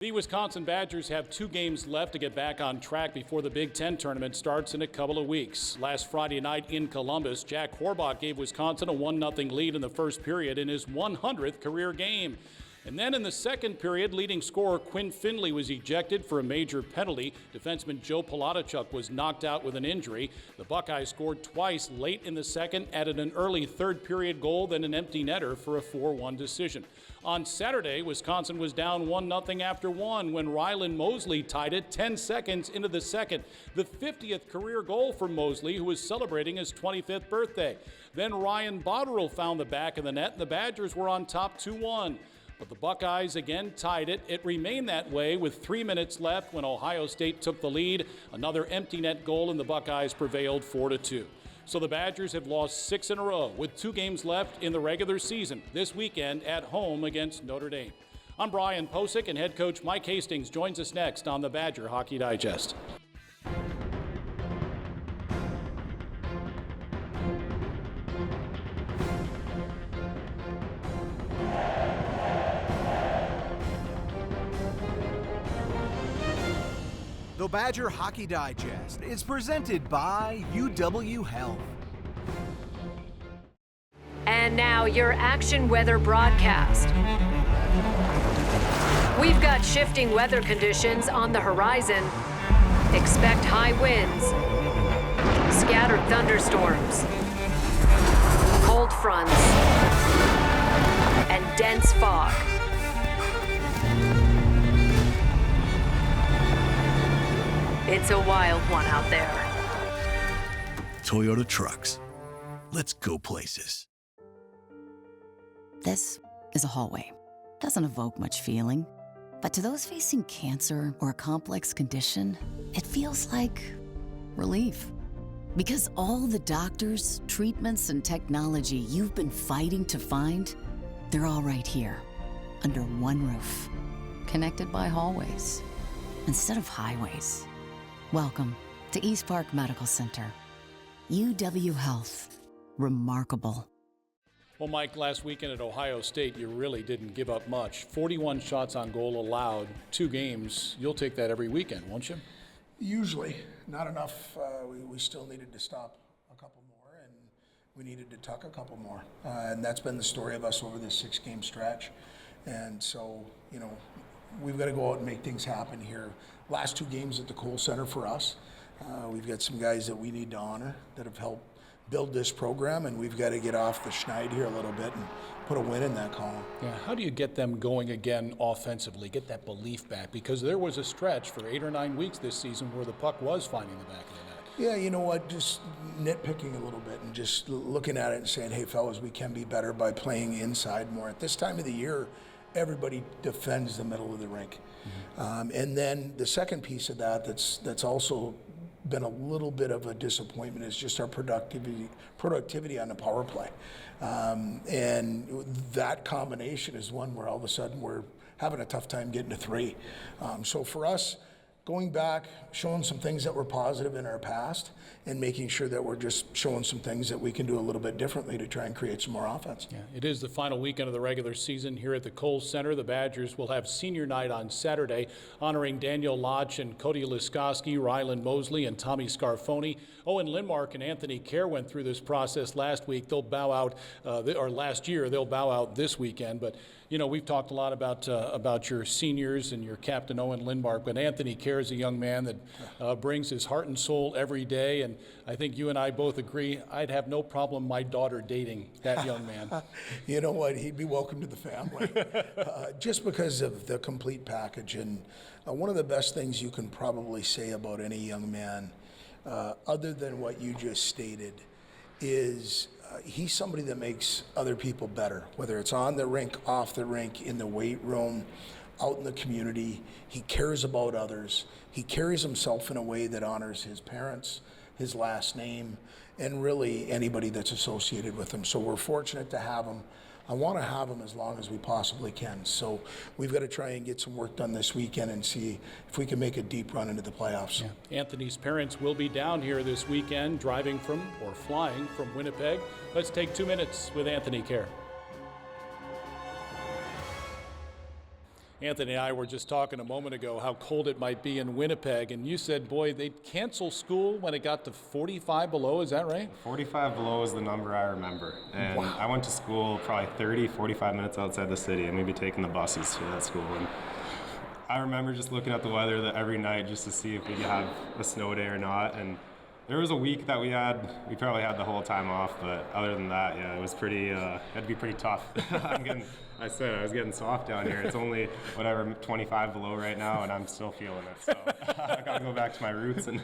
The Wisconsin Badgers have 2 games left to get back on track before the Big Ten tournament starts in a couple of weeks. Last Friday night in Columbus, Jack Horbach gave Wisconsin a 1-0 lead in the first period in his 100th career game. And then in the second period, leading scorer Quinn Finley was ejected for a major penalty. Defenseman Joe Palachuk was knocked out with an injury. The Buckeyes scored twice late in the second, added an early third period goal, then an empty netter for a 4-1 decision. On Saturday, Wisconsin was down 1-0 after 1 when Rylan Mosley tied it 10 seconds into the second. The 50th career goal for Mosley, who was celebrating his 25th birthday. Then Ryan Botterill found the back of the net, and the Badgers were on top 2-1. But the Buckeyes again tied it. It remained that way with 3 minutes left when Ohio State took the lead. Another empty net goal, and the Buckeyes prevailed 4-2. So the Badgers have lost 6 in a row with 2 games left in the regular season this weekend at home against Notre Dame. I'm Brian Posick, and head coach Mike Hastings joins us next on the Badger Hockey Digest. The Badger Hockey Digest is presented by UW Health. And now your action weather broadcast. We've got shifting weather conditions on the horizon. Expect high winds, scattered thunderstorms, cold fronts, and dense fog. It's a wild one out there. Toyota Trucks. Let's go places. This is a hallway. Doesn't evoke much feeling. But to those facing cancer or a complex condition, it feels like relief. Because all the doctors, treatments, and technology you've been fighting to find, they're all right here, under one roof, connected by hallways instead of highways. Welcome to East Park Medical Center. UW Health. Remarkable. Well, Mike, last weekend at Ohio State, you really didn't give up much. 41 shots on goal allowed, 2 games. You'll take that every weekend, won't you? Usually. Not enough. We still needed to stop a couple more, and we needed to tuck a couple more. And that's been the story of us over this 6-game stretch. And so, we've got to go out and make things happen here. Last 2 games at the Kohl Center for us. We've got some guys that we need to honor that have helped build this program, and we've got to get off the schneid here a little bit and put a win in that column. Yeah, how do you get them going again offensively, get that belief back? Because there was a stretch for 8 or 9 weeks this season where the puck was finding the back of the net. Yeah, you know what, just nitpicking a little bit and just looking at it and saying, hey, fellas, we can be better by playing inside more. At this time of the year, everybody defends the middle of the rink. Mm-hmm. And then the second piece of that's also been a little bit of a disappointment is just our productivity on the power play. And that combination is one where all of a sudden we're having a tough time getting to 3. So for us, going back, showing some things that were positive in our past, and making sure that we're just showing some things that we can do a little bit differently to try and create some more offense. Yeah, it is the final weekend of the regular season here at the Kohl Center. The Badgers will have senior night on Saturday, honoring Daniel Lodge and Cody Liskoski, Rylan Mosley, and Tommy Scarfoni. Owen Lindmark and Anthony Kehrer went through this process last week. They'll bow out, or last year. They'll bow out this weekend. But we've talked a lot about your seniors and your captain Owen Lindmark. But Anthony Kehrer is a young man that brings his heart and soul every day. And I think you and I both agree, I'd have no problem my daughter dating that young man. You know what? He'd be welcome to the family. Just because of the complete package. And one of the best things you can probably say about any young man, other than what you just stated, is he's somebody that makes other people better, whether it's on the rink, off the rink, in the weight room, out in the community. He cares about others. He carries himself in a way that honors his parents, his last name, and really anybody that's associated with him. So we're fortunate to have him. I want to have him as long as we possibly can. So we've got to try and get some work done this weekend and see if we can make a deep run into the playoffs. Yeah. Anthony's parents will be down here this weekend, driving from or flying from Winnipeg. Let's take 2 minutes with Anthony Kehrer. Anthony and I were just talking a moment ago how cold it might be in Winnipeg, and you said, boy, they'd cancel school when it got to 45 below. Is that right? 45 below is the number I remember. And wow. I went to school probably 30, 45 minutes outside the city, and we'd be taking the buses to that school. And I remember just looking at the weather every night just to see if we could have a snow day or not. And there was a week that we probably had the whole time off, but other than that, yeah, it was pretty, it had to be pretty tough. I was getting soft down here. It's only, 25 below right now, and I'm still feeling it. So I got to go back to my roots. And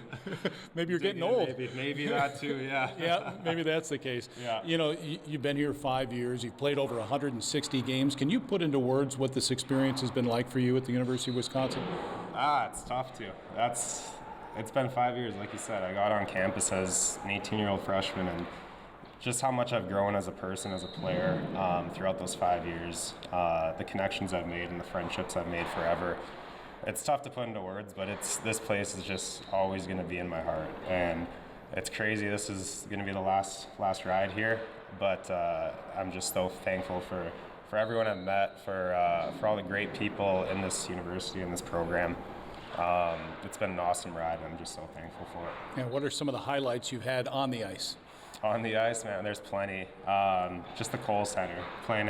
maybe you're getting old. Maybe that too, yeah. Yeah, maybe that's the case. Yeah. You know, you've been here 5 years. You've played over 160 games. Can you put into words what this experience has been like for you at the University of Wisconsin? It's tough too. It's been 5 years, like you said. I got on campus as an 18-year-old freshman, and just how much I've grown as a person, as a player, throughout those 5 years, the connections I've made and the friendships I've made forever. It's tough to put into words, but this place is just always going to be in my heart, and it's crazy. This is going to be the last ride here, but I'm just so thankful for everyone I've met, for all the great people in this university and this program. It's been an awesome ride, and I'm just so thankful for it. Yeah, what are some of the highlights you've had on the ice? On the ice, man, there's plenty. Just the Kohl Center, playing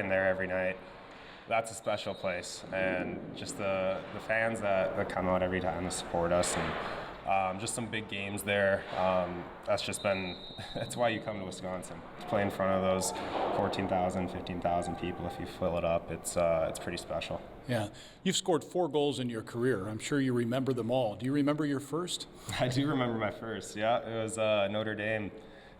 there every night. That's a special place, and just the fans that come out every time to support us, and just some big games there. That's why you come to Wisconsin. To play in front of those 14,000, 15,000 people, if you fill it up, it's pretty special. Yeah. You've scored 4 goals in your career. I'm sure you remember them all. Do you remember your first? I do remember my first, yeah. It was Notre Dame,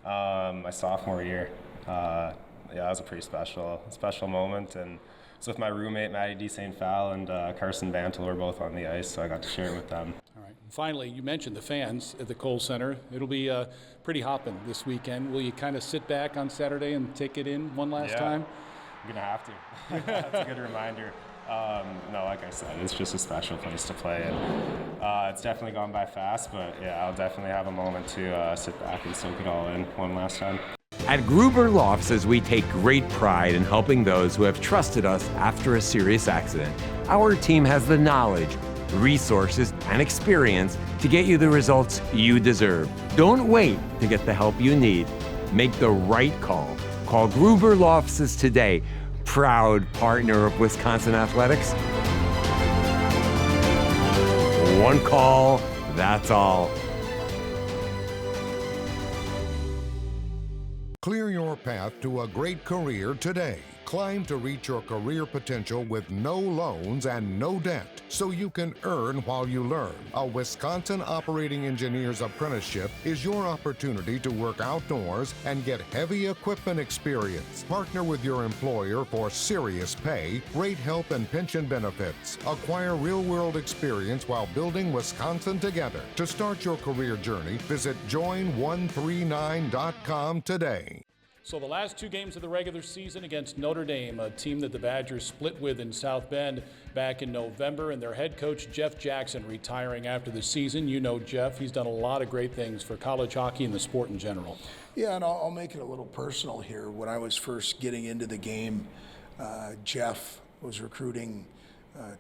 my sophomore year. Yeah, it was a pretty special moment, and it's with my roommate, Matty D. St. Phal, and Carson Bantle were both on the ice, so I got to share it with them. All right. Finally, you mentioned the fans at the Kohl Center. It'll be pretty hopping this weekend. Will you kind of sit back on Saturday and take it in one last time? I'm going to have to. That's a good reminder. No, like I said, it's just a special place to play, and it's definitely gone by fast, but yeah, I'll definitely have a moment to sit back and soak it all in one last time. At Gruber Law Offices, we take great pride in helping those who have trusted us after a serious accident. Our team has the knowledge, resources, and experience to get you the results you deserve. Don't wait to get the help you need. Make the right call. Call Gruber Law Offices today. Proud partner of Wisconsin Athletics. One call, that's all. Clear your path to a great career today. Climb to reach your career potential with no loans and no debt, so you can earn while you learn. A Wisconsin Operating Engineer's Apprenticeship is your opportunity to work outdoors and get heavy equipment experience. Partner with your employer for serious pay, great health and pension benefits. Acquire real-world experience while building Wisconsin together. To start your career journey, visit join139.com today. So the last 2 games of the regular season against Notre Dame, a team that the Badgers split with in South Bend back in November, and their head coach, Jeff Jackson, retiring after the season. You know Jeff. He's done a lot of great things for college hockey and the sport in general. Yeah, and I'll make it a little personal here. When I was first getting into the game, Jeff was recruiting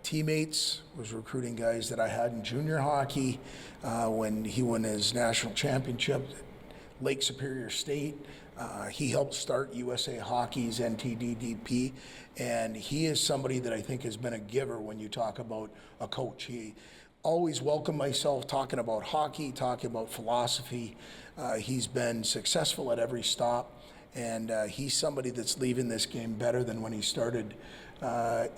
teammates, was recruiting guys that I had in junior hockey when he won his national championship at Lake Superior State. He helped start USA Hockey's NTDDP, and he is somebody that I think has been a giver when you talk about a coach. He always welcomed myself talking about hockey, talking about philosophy. He's been successful at every stop, and he's somebody that's leaving this game better than when he started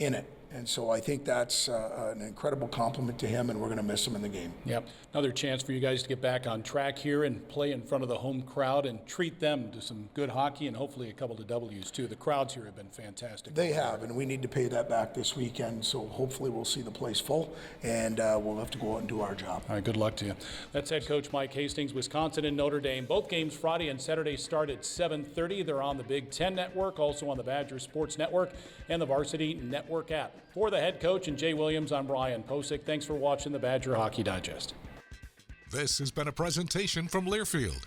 in it. And so I think that's an incredible compliment to him, and we're going to miss him in the game. Yep. Another chance for you guys to get back on track here and play in front of the home crowd and treat them to some good hockey and hopefully a couple of W's too. The crowds here have been fantastic. They have, and we need to pay that back this weekend. So hopefully we'll see the place full, and we'll have to go out and do our job. All right, good luck to you. That's head coach Mike Hastings. Wisconsin and Notre Dame. Both games Friday and Saturday start at 7:30. They're on the Big Ten Network, also on the Badger Sports Network and the Varsity Network app. For the head coach and Jay Williams, I'm Brian Posick. Thanks for watching the Badger Hockey Digest. This has been a presentation from Learfield,